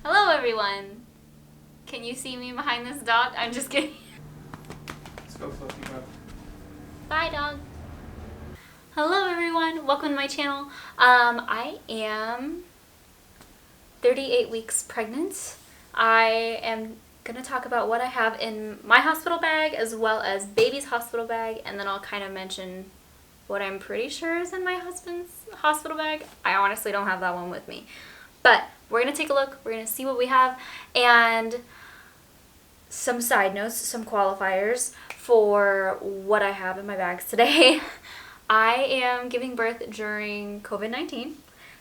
Hello everyone! Can you see me behind this dog? I'm just kidding. Let's go, Fluffy Bub. Bye dog! Hello everyone! Welcome to my channel. I am 38 weeks pregnant. I am gonna talk about what I have in my hospital bag as well as baby's hospital bag, and then I'll kind of mention what I'm pretty sure is in my husband's hospital bag. I honestly don't have that one with me. But we're going to take a look, we're going to see what we have, and some side notes, some qualifiers for what I have in my bags today. I am giving birth during COVID-19,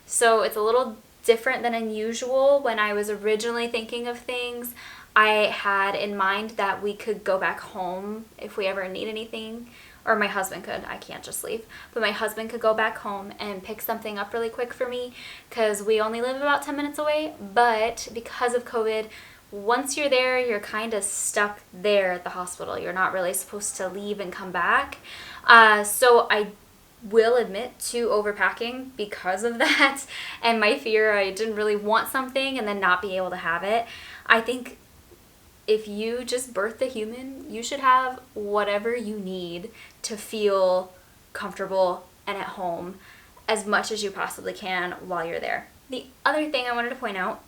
so it's a little different than unusual. When I was originally thinking of things, I had in mind that we could go back home if we ever need anything. Or my husband could. I can't just leave. But my husband could go back home and pick something up really quick for me because we only live about 10 minutes away. But because of COVID, once you're there, you're kind of stuck there at the hospital. You're not really supposed to leave and come back. So I will admit to overpacking because of that and my fear. I didn't really want something and then not be able to have it. I think if you just birthed a human, you should have whatever you need to feel comfortable and at home as much as you possibly can while you're there. The other thing I wanted to point out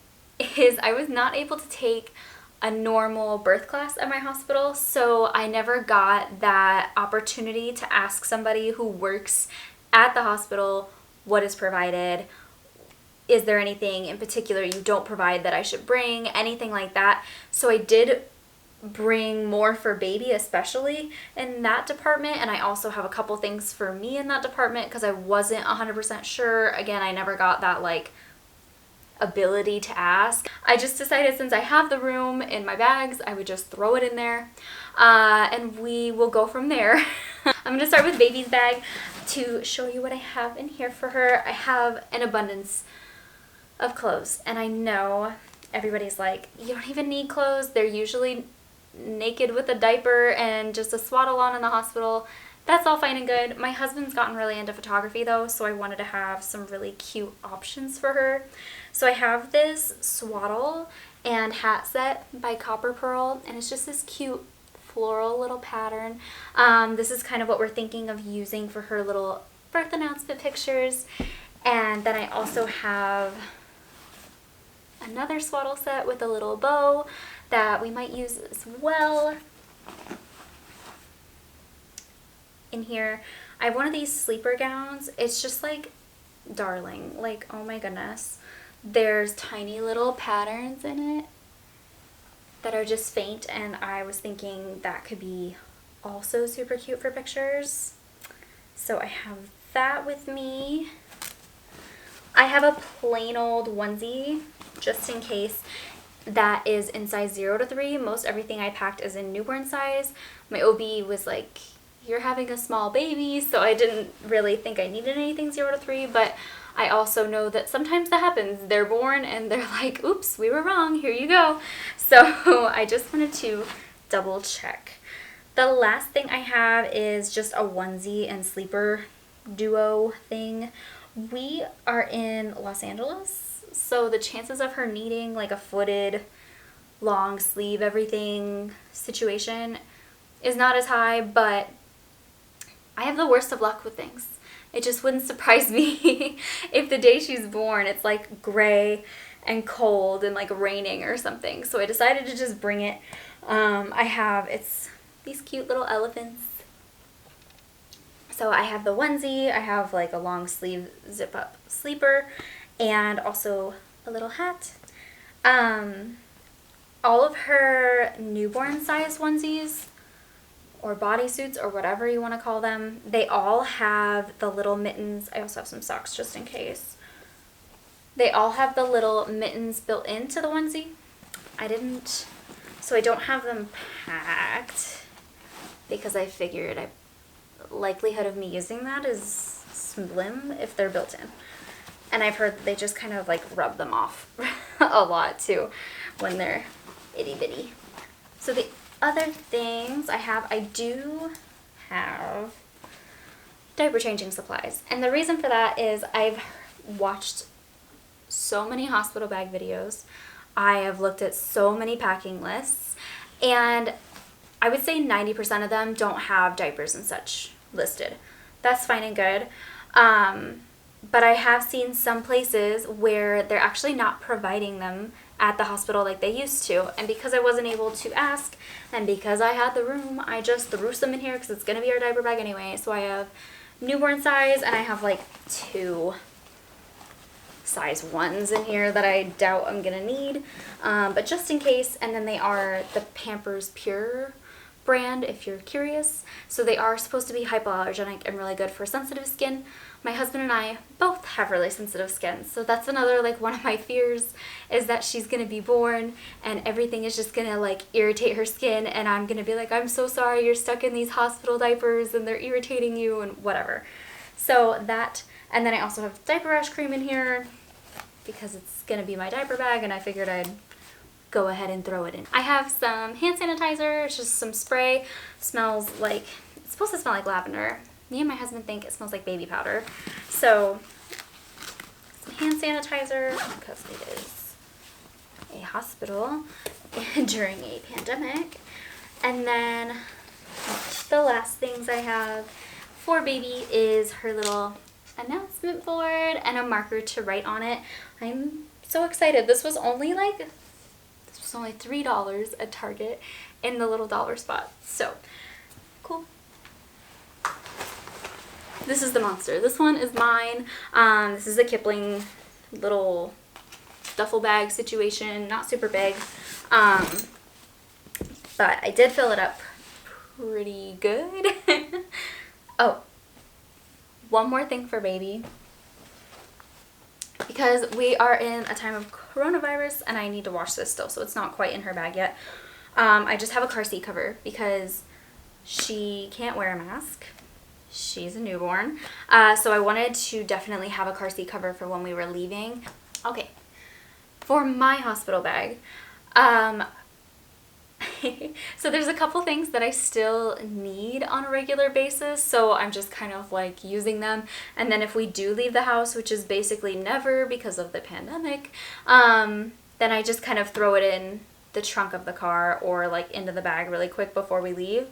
is I was not able to take a normal birth class at my hospital, so I never got that opportunity to ask somebody who works at the hospital what is provided. Is there anything in particular you don't provide that I should bring? Anything like that. So I did bring more for baby, especially in that department. And I also have a couple things for me in that department because I wasn't 100% sure. Again, I never got that ability to ask. I just decided since I have the room in my bags, I would just throw it in there. And we will go from there. I'm going to start with baby's bag to show you what I have in here for her. I have an abundance of clothes, and I know everybody's like, you don't even need clothes. They're usually naked with a diaper and just a swaddle on in the hospital. That's all fine and good. My husband's gotten really into photography though, so I wanted to have some really cute options for her. So I have this swaddle and hat set by Copper Pearl, and it's just this cute floral little pattern. This is kind of what we're thinking of using for her little birth announcement pictures. And then I also have another swaddle set with a little bow that we might use as well. In here, I have one of these sleeper gowns. It's just like darling, like oh my goodness. There's tiny little patterns in it that are just faint, and I was thinking that could be also super cute for pictures. So I have that with me. I have a plain old onesie just in case that is in size 0 to 3. Most everything I packed is in newborn size. My OB was like, you're having a small baby, so I didn't really think I needed anything 0 to 3, but I also know that sometimes that happens. They're born and they're like, oops, we were wrong, here you go. So I just wanted to double check. The last thing I have is just a onesie and sleeper duo thing. We are in Los Angeles, so the chances of her needing like a footed, long sleeve, everything situation is not as high, but I have the worst of luck with things. It just wouldn't surprise me if the day she's born it's like gray and cold and like raining or something. So I decided to just bring it. It's these cute little elephants. So I have the onesie, I have like a long sleeve zip up sleeper, and also a little hat. All of her newborn size onesies or bodysuits or whatever you want to call them, they all have the little mittens. I also have some socks just in case. They all have the little mittens built into the onesie. So I don't have them packed because I figured likelihood of me using that is slim if they're built in. And I've heard they just kind of like rub them off a lot too when they're itty bitty. So the other things I do have diaper changing supplies. And the reason for that is I've watched so many hospital bag videos. I have looked at so many packing lists, and I would say 90% of them don't have diapers and such listed. That's fine and good. But I have seen some places where they're actually not providing them at the hospital like they used to. And because I wasn't able to ask, and because I had the room, I just threw some in here because it's going to be our diaper bag anyway. So I have newborn size, and I have like 2 size 1s in here that I doubt I'm going to need. But just in case, and then they are the Pampers Pure brand if you're curious. So they are supposed to be hypoallergenic and really good for sensitive skin. My husband and I both have really sensitive skin, so that's another like one of my fears, is that she's gonna be born and everything is just gonna like irritate her skin, and I'm gonna be like, I'm so sorry, you're stuck in these hospital diapers and they're irritating you and whatever. So that, and then I also have diaper rash cream in here because it's gonna be my diaper bag, and I figured I'd go ahead and throw it in. I have some hand sanitizer. It's just some spray. Smells like, it's supposed to smell like lavender. Me and my husband think it smells like baby powder. So some hand sanitizer because it is a hospital during a pandemic. And then the last things I have for baby is her little announcement board and a marker to write on it. I'm so excited. This was only $3 at Target in the little dollar spot. So cool. This is the monster. This one is mine. This is a Kipling little duffel bag situation, not super big. But I did fill it up pretty good. Oh, one more thing for baby. Because we are in a time of coronavirus and I need to wash this still, so it's not quite in her bag yet. I just have a car seat cover because she can't wear a mask. She's a newborn. So I wanted to definitely have a car seat cover for when we were leaving. Okay, for my hospital bag, so there's a couple things that I still need on a regular basis, so I'm just kind of like using them. And then if we do leave the house, which is basically never because of the pandemic, then I just kind of throw it in the trunk of the car or like into the bag really quick before we leave.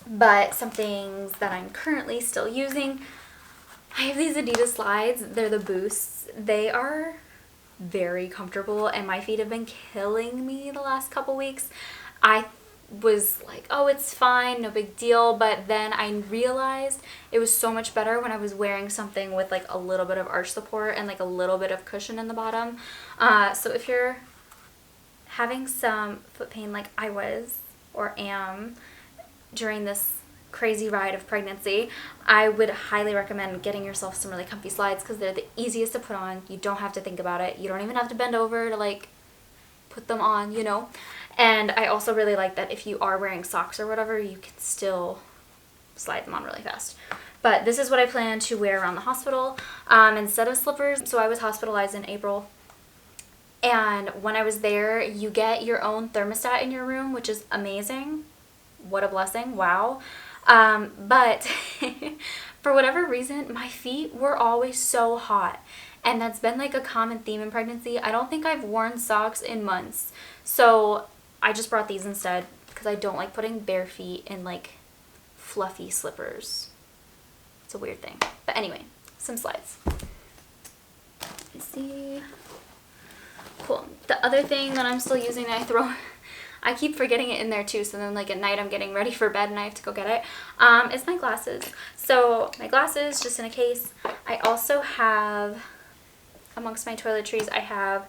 But some things that I'm currently still using, I have these Adidas slides. They're the Boosts. They are very comfortable and my feet have been killing me the last couple weeks. I was like, oh, it's fine, no big deal, but then I realized it was so much better when I was wearing something with like a little bit of arch support and like a little bit of cushion in the bottom. So if you're having some foot pain like I was or am during this crazy ride of pregnancy, I would highly recommend getting yourself some really comfy slides because they're the easiest to put on. You don't have to think about it. You don't even have to bend over to like put them on, you know. And I also really like that if you are wearing socks or whatever, you can still slide them on really fast. But this is what I plan to wear around the hospital instead of slippers. So I was hospitalized in April. And when I was there, you get your own thermostat in your room, which is amazing. What a blessing. Wow. But for whatever reason, my feet were always so hot. And that's been like a common theme in pregnancy. I don't think I've worn socks in months. So I just brought these instead because I don't like putting bare feet in like fluffy slippers. It's a weird thing. But anyway, some slides. Let's see. Cool. The other thing that I'm still using that I keep forgetting it in there too, so then like at night I'm getting ready for bed and I have to go get it, is my glasses. So my glasses, just in a case. I also have, amongst my toiletries, I have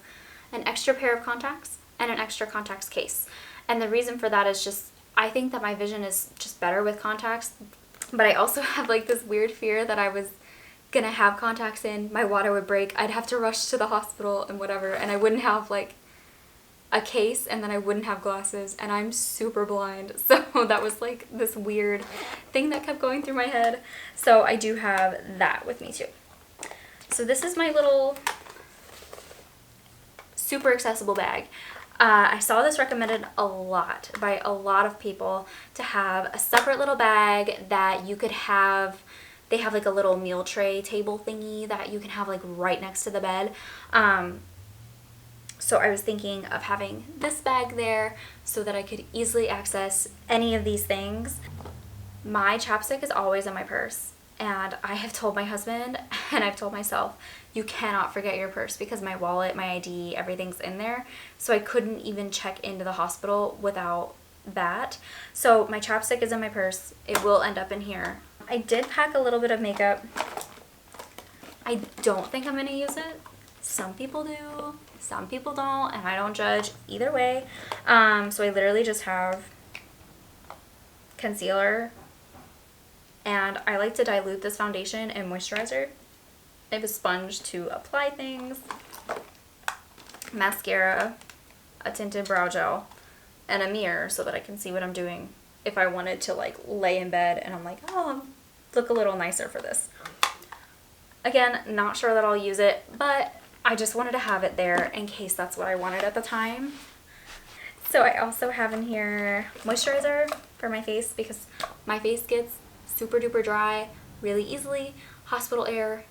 an extra pair of contacts and an extra contacts case. And the reason for that is just, I think that my vision is just better with contacts, but I also have like this weird fear that I was gonna have contacts in, my water would break, I'd have to rush to the hospital and whatever, and I wouldn't have like a case, and then I wouldn't have glasses, and I'm super blind, so that was like this weird thing that kept going through my head. So I do have that with me too. So this is my little super accessible bag. I saw this recommended a lot by a lot of people to have a separate little bag that you could have. They have like a little meal tray table thingy that you can have like right next to the bed. So I was thinking of having this bag there so that I could easily access any of these things. My chapstick is always in my purse, and I have told my husband and I've told myself, you cannot forget your purse, because my wallet, my ID, everything's in there. So I couldn't even check into the hospital without that. So my chapstick is in my purse. It will end up in here. I did pack a little bit of makeup. I don't think I'm gonna use it. Some people do, some people don't, and I don't judge either way. So I literally just have concealer, and I like to dilute this foundation and moisturizer. I have a sponge to apply things, mascara, a tinted brow gel, and a mirror so that I can see what I'm doing if I wanted to like lay in bed and I'm like, oh, look a little nicer for this. Again, not sure that I'll use it, but I just wanted to have it there in case that's what I wanted at the time. So I also have in here moisturizer for my face, because my face gets super duper dry really easily. Hospital air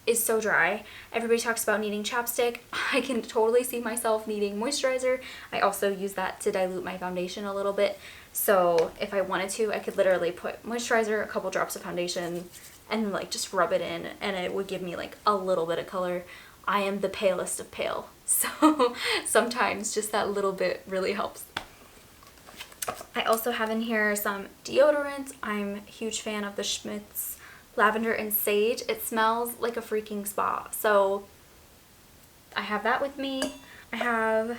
is so dry. Everybody talks about needing chapstick. I can totally see myself needing moisturizer. I also use that to dilute my foundation a little bit. So if I wanted to, I could literally put moisturizer, a couple drops of foundation, and like just rub it in, and it would give me like a little bit of color. I am the palest of pale, so sometimes just that little bit really helps. I also have in here some deodorant. I'm a huge fan of the Schmidt's Lavender and Sage. It smells like a freaking spa, so I have that with me. I have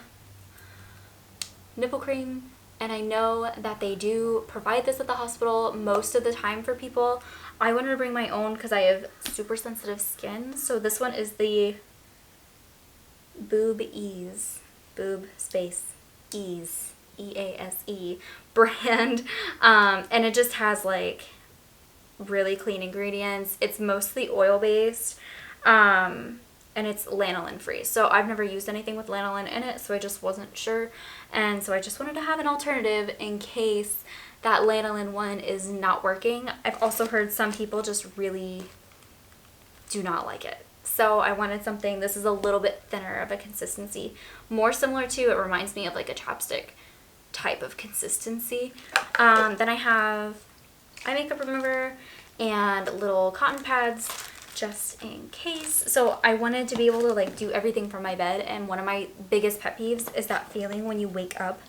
nipple cream, and I know that they do provide this at the hospital most of the time for people. I wanted to bring my own because I have super sensitive skin. So this one is the Boob Ease, boob space ease, E-A-S-E brand, and it just has like really clean ingredients. It's mostly oil based, and it's lanolin free. So I've never used anything with lanolin in it, so I just wasn't sure, and so I just wanted to have an alternative in case that lanolin one is not working. I've also heard some people just really do not like it. So I wanted something, this is a little bit thinner of a consistency, more similar to, it reminds me of like a chapstick type of consistency. Then I have eye makeup remover and little cotton pads just in case. So I wanted to be able to like do everything from my bed, and one of my biggest pet peeves is that feeling when you wake up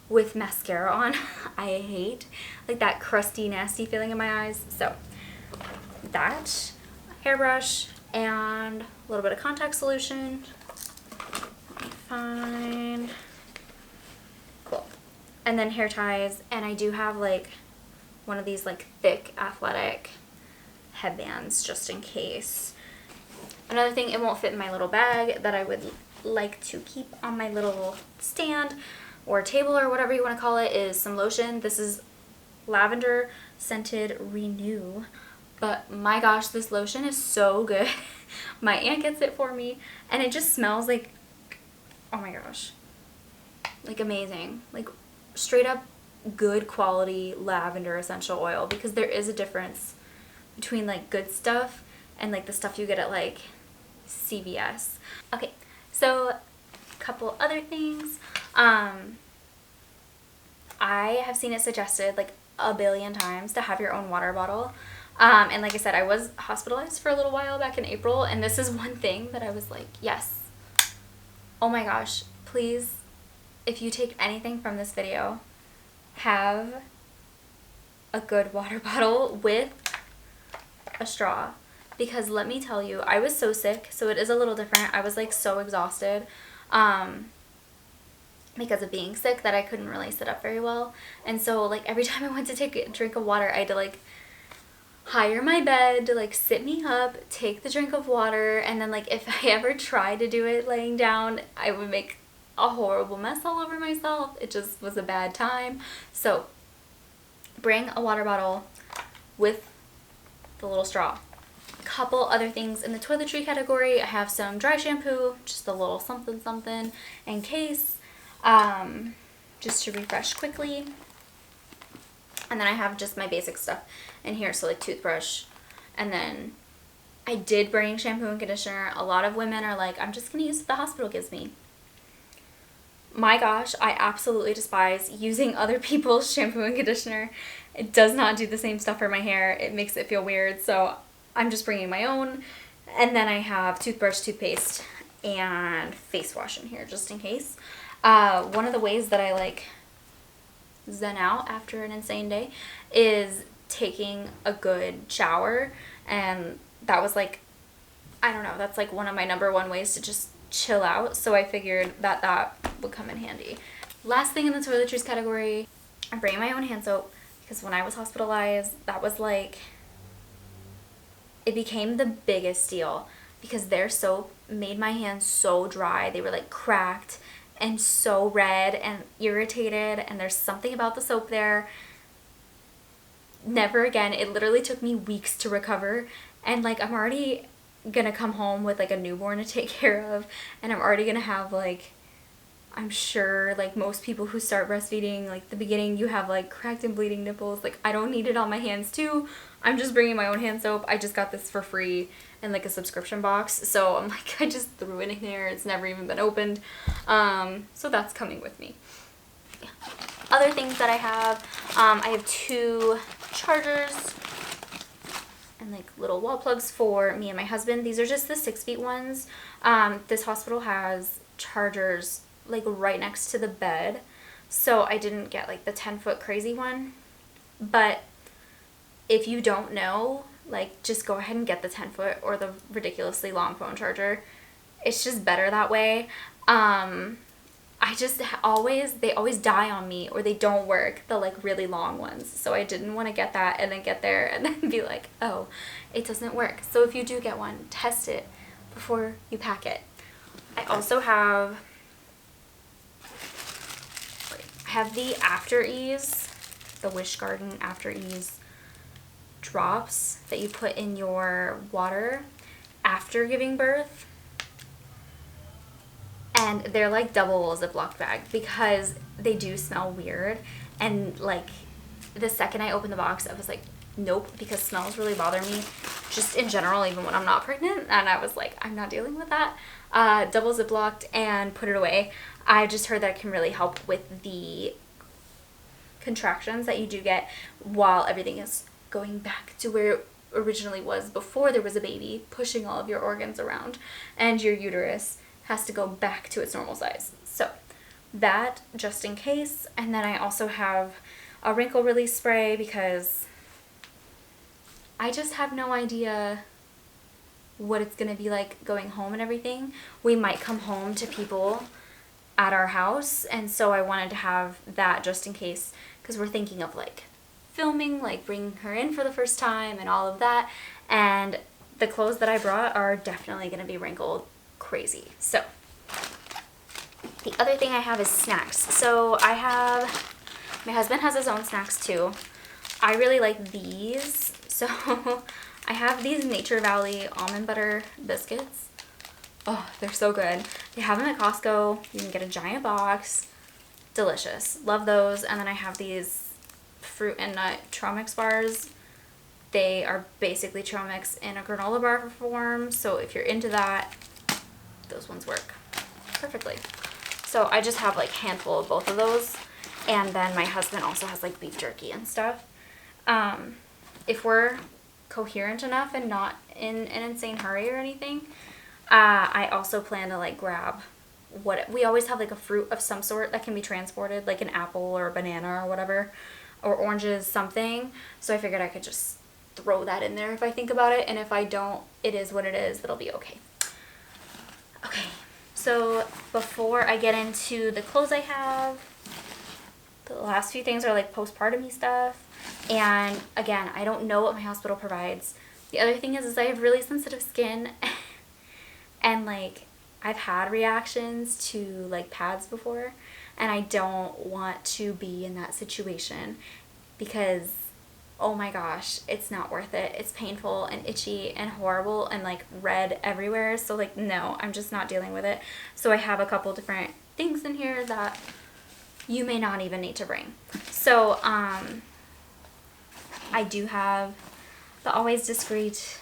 with mascara on. I hate like that crusty, nasty feeling in my eyes. So that, hairbrush, and a little bit of contact solution. Let me find. Cool. And then hair ties, and I do have like one of these like thick athletic headbands just in case. Another thing, it won't fit in my little bag, that I would like to keep on my little stand or table or whatever you want to call it, is some lotion. This is lavender scented Renew. But my gosh, this lotion is so good. My aunt gets it for me, and it just smells like, oh my gosh, like amazing. Like straight up good quality lavender essential oil, because there is a difference between like good stuff and like the stuff you get at like CVS. Okay, so a couple other things. I have seen it suggested like a billion times to have your own water bottle. And like I said, I was hospitalized for a little while back in April, and this is one thing that I was like, yes, oh my gosh, please, if you take anything from this video, have a good water bottle with a straw. Because let me tell you, I was so sick, so it is a little different. I was like so exhausted because of being sick that I couldn't really sit up very well. And so like every time I went to take a drink of water, I had to like hire my bed to like sit me up, take the drink of water, and then like if I ever tried to do it laying down, I would make a horrible mess all over myself. It just was a bad time. So bring a water bottle with the little straw. A couple other things in the toiletry category. I have some dry shampoo, just a little something something in case, just to refresh quickly. And then I have just my basic stuff in here, so like toothbrush. And then I did bring shampoo and conditioner. A lot of women are like, I'm just going to use what the hospital gives me. My gosh, I absolutely despise using other people's shampoo and conditioner. It does not do the same stuff for my hair. It makes it feel weird. So I'm just bringing my own. And then I have toothbrush, toothpaste, and face wash in here just in case. One of the ways that I like zen out after an insane day is taking a good shower. And that was like, I don't know, that's like one of my number one ways to just chill out. So I figured that that would come in handy. Last thing in the toiletries category, I'm bringing my own hand soap because when I was hospitalized, that was like, it became the biggest deal because their soap made my hands so dry. They were like cracked and so red and irritated, and there's something about the soap there. Never again. It literally took me weeks to recover, and like I'm already gonna come home with like a newborn to take care of, and I'm already gonna have like, I'm sure like most people who start breastfeeding, like the beginning you have like cracked and bleeding nipples. Like I don't need it on my hands too. I'm just bringing my own hand soap. I just got this for free in like a subscription box, so I'm like, I just threw it in there. It's never even been opened, so that's coming with me. Yeah. Other things that I have 2 chargers and like little wall plugs for me and my husband. These are just the 6 feet ones. This hospital has chargers like right next to the bed, so I didn't get like the 10-foot crazy one. But if you don't know, like just go ahead and get the 10-foot or the ridiculously long phone charger. It's just better that way. I just they always die on me, or they don't work, the like really long ones. So I didn't want to get that and then get there and then be like, oh, it doesn't work. So if you do get one, test it before you pack it. I also have, the After Ease, the Wish Garden After Ease drops that you put in your water after giving birth. And they're like double Ziploc bag because they do smell weird. And like the second I opened the box, I was like, nope, because smells really bother me just in general, even when I'm not pregnant. And I was like, I'm not dealing with that. Double Ziplocked and put it away. I just heard that it can really help with the contractions that you do get while everything is going back to where it originally was before there was a baby, pushing all of your organs around, and your uterus has to go back to its normal size. So that just in case. And then I also have a wrinkle release spray because I just have no idea what it's gonna be like going home and everything. We might come home to people at our house, and so I wanted to have that just in case, because we're thinking of like filming, like bringing her in for the first time and all of that. And the clothes that I brought are definitely gonna be wrinkled crazy. So the other thing I have is snacks. So my husband has his own snacks too. I really like these. So I have these Nature Valley almond butter biscuits. Oh, they're so good. They have them at Costco. You can get a giant box. Delicious. Love those. And then I have these fruit and nut trail mix bars. They are basically trail mix in a granola bar form. So if you're into that, those ones work perfectly. So I just have like a handful of both of those. And then my husband also has like beef jerky and stuff. If we're coherent enough and not in an insane hurry or anything, I also plan to like grab we always have like a fruit of some sort that can be transported, like an apple or a banana or whatever, or oranges, something. So I figured I could just throw that in there if I think about it, and if I don't, it is what it is. It'll be okay. Okay, so before I get into the clothes I have, the last few things are like postpartum-y stuff. And again, I don't know what my hospital provides. The other thing is I have really sensitive skin and like I've had reactions to like pads before, and I don't want to be in that situation because oh my gosh, it's not worth it. It's painful and itchy and horrible and like red everywhere. So like, no, I'm just not dealing with it. So I have a couple different things in here that you may not even need to bring. So I do have the Always Discreet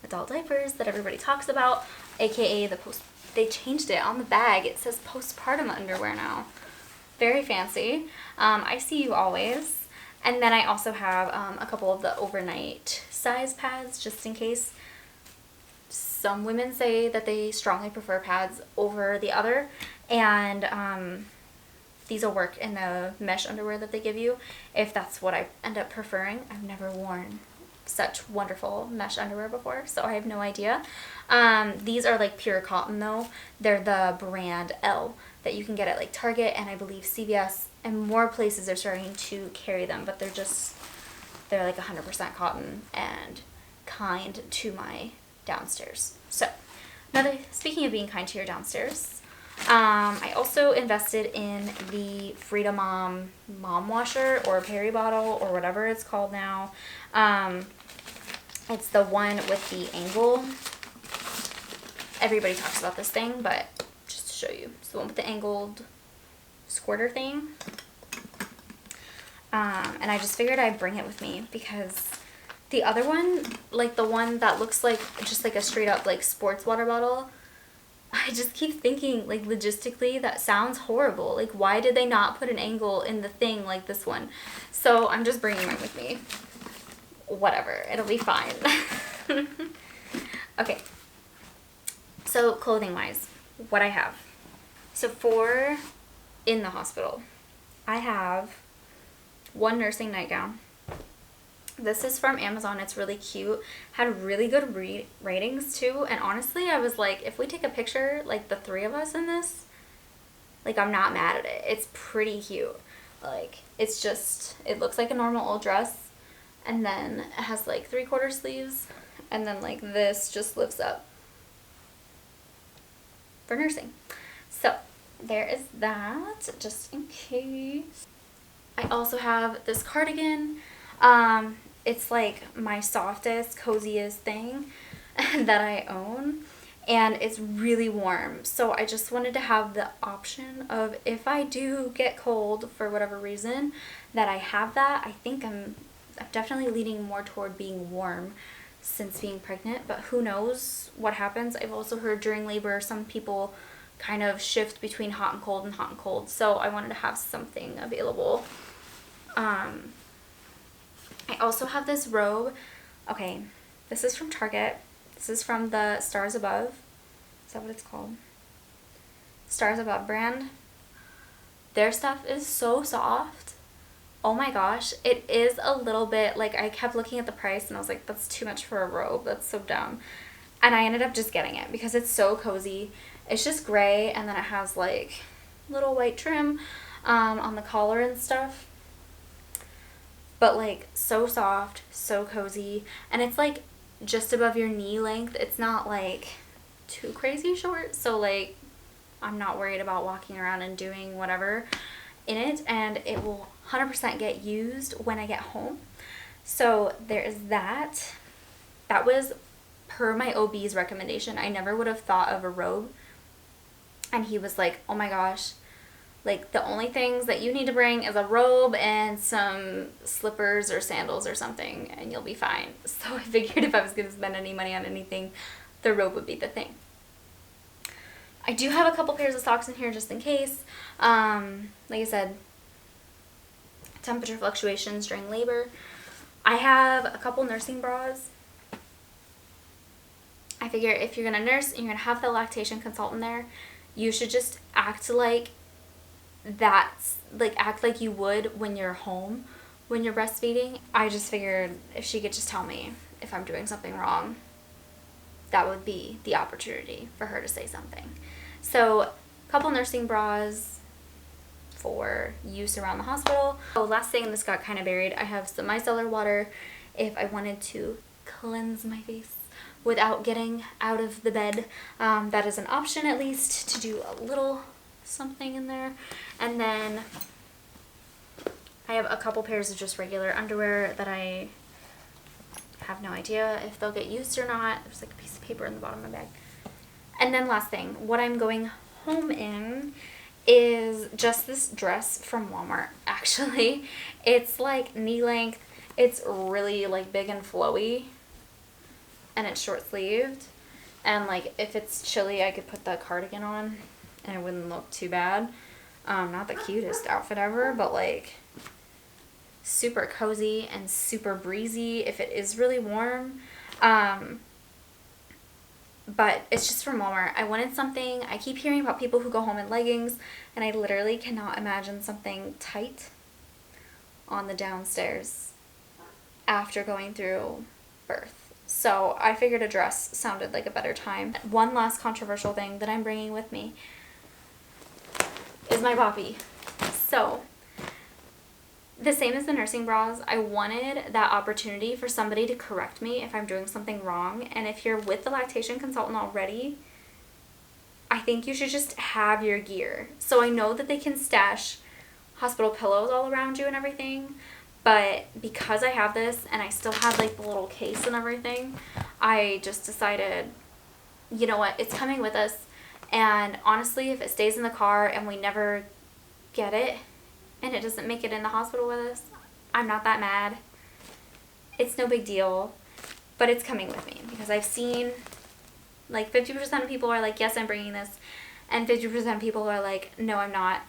adult diapers that everybody talks about, aka the they changed it on the bag. It says postpartum underwear now. Very fancy. I see you always. And then I also have a couple of the overnight size pads just in case. Some women say that they strongly prefer pads over the other, and these will work in the mesh underwear that they give you if that's what I end up preferring. I've never worn such wonderful mesh underwear before, so I have no idea. These are like pure cotton though. They're the brand L that you can get at like Target, and I believe CVS and more places are starting to carry them, but they're like 100% cotton and kind to my downstairs. So speaking of being kind to your downstairs, I also invested in the Frida Mom washer or Perry bottle or whatever it's called now. It's the one with the angle. Everybody talks about this thing, but just to show you, it's the one with the angled squirter thing. And I just figured I'd bring it with me because the other one, like the one that looks like just like a straight up like sports water bottle, I just keep thinking like logistically that sounds horrible. Like why did they not put an angle in the thing like this one? So I'm just bringing mine with me. Whatever, it'll be fine. Okay, so clothing wise, what I have. So for in the hospital, I have one nursing nightgown. This is from Amazon. It's really cute. Had really good ratings too. And honestly, I was like, if we take a picture, like the three of us in this, like I'm not mad at it. It's pretty cute. Like it's just, it looks like a normal old dress. And then it has like 3/4 sleeves. And then like this just lifts up for nursing. So there is that, just in case. I also have this cardigan. It's like my softest, coziest thing that I own, and it's really warm. So I just wanted to have the option of if I do get cold for whatever reason, that I have that. I think I'm definitely leaning more toward being warm since being pregnant, but who knows what happens. I've also heard during labor some people kind of shift between hot and cold and hot and cold, so I wanted to have something available. I also have this robe. Okay, this is from Target. This is from the Stars Above. Is that what it's called? Stars Above brand. Their stuff is so soft. Oh my gosh. It is a little bit, like I kept looking at the price and I was like, that's too much for a robe. That's so dumb. And I ended up just getting it because it's so cozy. It's just gray, and then it has like little white trim on the collar and stuff. But like so soft, so cozy, and it's like just above your knee length. It's not like too crazy short, so like I'm not worried about walking around and doing whatever in it, and it will 100% get used when I get home. So there is that. That was per my OB's recommendation. I never would have thought of a robe, and he was like, oh my gosh, like the only things that you need to bring is a robe and some slippers or sandals or something, and you'll be fine. So I figured if I was going to spend any money on anything, the robe would be the thing. I do have a couple pairs of socks in here just in case. Like I said, temperature fluctuations during labor. I have a couple nursing bras. I figure if you're going to nurse and you're going to have the lactation consultant there, you should just act like act like you would when you're home, when you're breastfeeding. I just figured if she could just tell me if I'm doing something wrong, that would be the opportunity for her to say something. So a couple nursing bras for use around the hospital. Oh, last thing, this got kind of buried. I have some micellar water if I wanted to cleanse my face without getting out of the bed. That is an option, at least, to do a little something in there. And then I have a couple pairs of just regular underwear that I have no idea if they'll get used or not. There's like a piece of paper in the bottom of my bag. And then last thing, what I'm going home in is just this dress from Walmart, actually. It's like knee length. It's really like big and flowy, and it's short sleeved. And like if it's chilly, I could put the cardigan on and it wouldn't look too bad. Not the cutest outfit ever, but like super cozy and super breezy if it is really warm. But it's just from Walmart. I wanted something. I keep hearing about people who go home in leggings, and I literally cannot imagine something tight on the downstairs after going through birth. So I figured a dress sounded like a better time. One last controversial thing that I'm bringing with me is my boppy. So the same as the nursing bras, I wanted that opportunity for somebody to correct me if I'm doing something wrong. And if you're with the lactation consultant already, I think you should just have your gear. So I know that they can stash hospital pillows all around you and everything, but because I have this and I still have like the little case and everything, I just decided, you know what, it's coming with us. And honestly, if it stays in the car and we never get it, and it doesn't make it in the hospital with us, I'm not that mad. It's no big deal, but it's coming with me because I've seen like 50% of people are like, yes, I'm bringing this, and 50% of people are like, no, I'm not.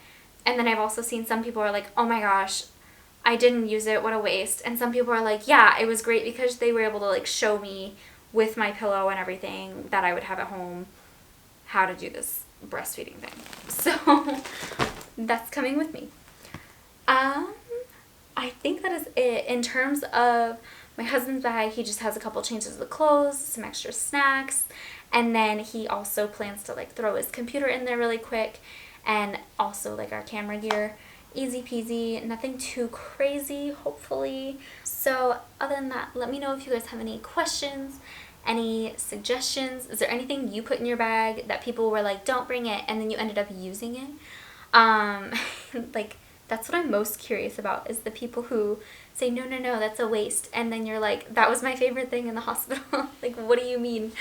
And then I've also seen some people are like, oh my gosh, I didn't use it, what a waste. And some people are like, yeah, it was great because they were able to like show me with my pillow and everything that I would have at home how to do this breastfeeding thing. So that's coming with me. I think that is it. In terms of my husband's bag, he just has a couple changes of clothes, some extra snacks, and then he also plans to like throw his computer in there really quick, and also like our camera gear. Easy peasy, nothing too crazy, hopefully. So other than that, let me know if you guys have any questions, any suggestions. Is there anything you put in your bag that people were like, don't bring it, and then you ended up using it? Like, that's what I'm most curious about, is the people who say, no, no, no, that's a waste. And then you're like, that was my favorite thing in the hospital. Like, what do you mean?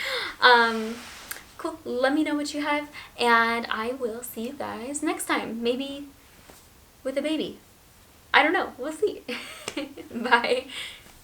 Cool. Let me know what you have, and I will see you guys next time. Maybe with a baby. I don't know. We'll see. Bye.